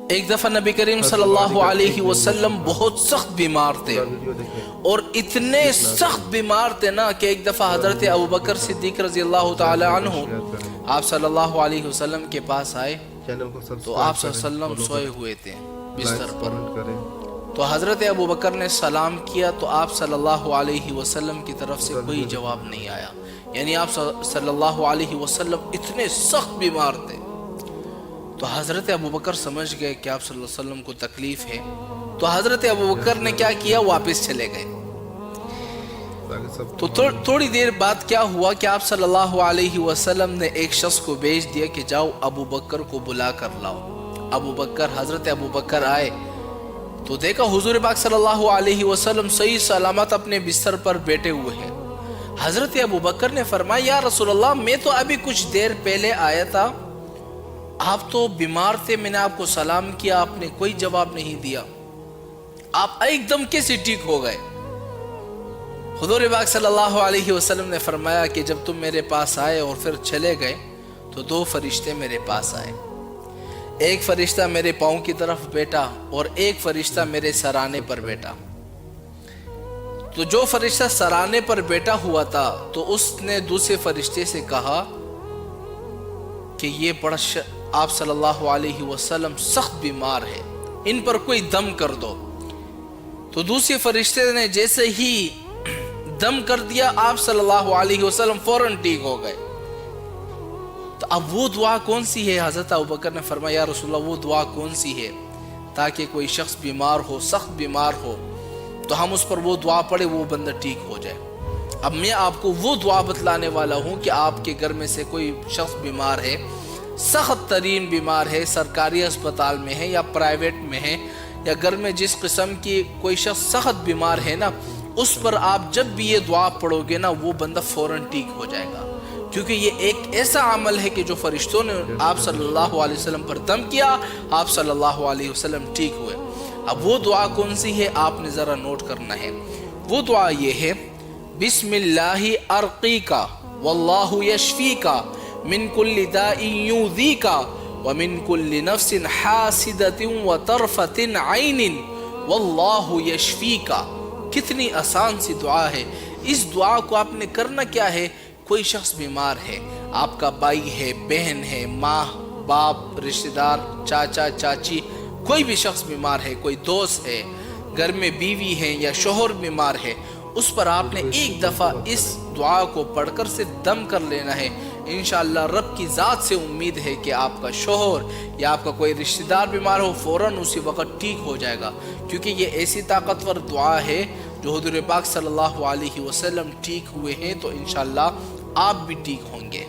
ایک دفعہ نبی کریم صلی اللہ علیہ وسلم بہت سخت بیمار تھے، اور اتنے سخت بیمار تھے نا کہ ایک دفعہ حضرت ابوبکر صدیق رضی اللہ تعالی عنہ آپ صلی اللہ علیہ وسلم کے پاس آئے تو آپ صلی اللہ علیہ وسلم سوئے ہوئے تھے بستر پر۔ تو حضرت ابوبکر نے سلام کیا تو آپ صلی اللہ علیہ وسلم کی طرف سے کوئی جواب نہیں آیا، یعنی آپ صلی اللہ علیہ وسلم اتنے سخت بیمار تھے۔ تو حضرت ابوبکر سمجھ گئے کہ آپ صلی اللہ علیہ وسلم کو تکلیف ہے، تو حضرت ابوبکر نے کیا کیا، واپس چلے گئے۔ تو تھوڑی دیر بعد کیا ہوا کہ آپ صلی اللہ علیہ وسلم نے ایک شخص کو بھیج دیا کہ جاؤ ابوبکر کو بلا کر لاؤ۔ حضرت ابوبکر آئے تو دیکھا حضور پاک صلی اللہ علیہ وسلم صحیح سلامت اپنے بستر پر بیٹھے ہوئے ہیں۔ حضرت ابوبکر نے فرمایا یا رسول اللہ، میں تو ابھی کچھ دیر پہلے آیا تھا، آپ تو بیمار تھے، میں نے آپ کو سلام کیا، آپ نے کوئی جواب نہیں دیا، آپ ایک دم کیسے ٹھیک ہو گئے؟ حضور پاک صلی اللہ علیہ وسلم نے فرمایا کہ جب تم میرے پاس آئے اور پھر چلے گئے تو دو فرشتے میرے پاس آئے، ایک فرشتہ میرے پاؤں کی طرف بیٹھا اور ایک فرشتہ میرے سرانے پر بیٹھا۔ تو جو فرشتہ سرانے پر بیٹھا ہوا تھا تو اس نے دوسرے فرشتے سے کہا کہ یہ بڑا آپ صلی اللہ علیہ وسلم سخت بیمار ہے، ان پر کوئی دم کر دو۔ تو دوسرے فرشتے نے جیسے ہی دم کر دیا، آپ صلی اللہ علیہ وسلم فوراً ٹھیک ہو گئے۔ تو اب وہ دعا کون سی ہے؟ حضرت ابوبکر نے فرمایا یا رسول اللہ، وہ دعا کون سی ہے تاکہ کوئی شخص بیمار ہو، سخت بیمار ہو تو ہم اس پر وہ دعا پڑھے، وہ بندہ ٹھیک ہو جائے۔ اب میں آپ کو وہ دعا بتلانے والا ہوں کہ آپ کے گھر میں سے کوئی شخص بیمار ہے، سخت ترین بیمار ہے، سرکاری اسپتال میں ہے یا پرائیویٹ میں ہے، یا گھر میں جس قسم کی کوئی شخص سخت بیمار ہے نا، اس پر آپ جب بھی یہ دعا پڑھو گے نا وہ بندہ فوراً ٹھیک ہو جائے گا، کیونکہ یہ ایک ایسا عمل ہے کہ جو فرشتوں نے آپ صلی اللہ علیہ وسلم پر دم کیا، آپ صلی اللہ علیہ وسلم ٹھیک ہوئے۔ اب وہ دعا کون سی ہے آپ نے ذرا نوٹ کرنا ہے۔ وہ دعا یہ ہے، بسم اللہ ارقیکا واللہ یشفیکا من کل داء یؤذیکا ومن کل نفس حاسدۃ وطرفۃ عین واللہ یشفیکا۔ کتنی آسان سی دعا ہے۔ اس دعا کو آپ نے کرنا کیا ہے، کوئی شخص بیمار ہے، آپ کا بھائی ہے، بہن ہے، ماں باپ، رشتہ دار، چاچا چاچی، کوئی بھی شخص بیمار ہے، کوئی دوست ہے، گھر میں بیوی ہے یا شوہر بیمار ہے، اس پر آپ نے ایک دفعہ اس دعا کو پڑھ کر صرف دم کر لینا ہے۔ انشاءاللہ رب کی ذات سے امید ہے کہ آپ کا شوہر یا آپ کا کوئی رشتہ دار بیمار ہو فوراً اسی وقت ٹھیک ہو جائے گا، کیونکہ یہ ایسی طاقتور دعا ہے جو حضور پاک صلی اللہ علیہ وسلم ٹھیک ہوئے ہیں، تو انشاءاللہ آپ بھی ٹھیک ہوں گے۔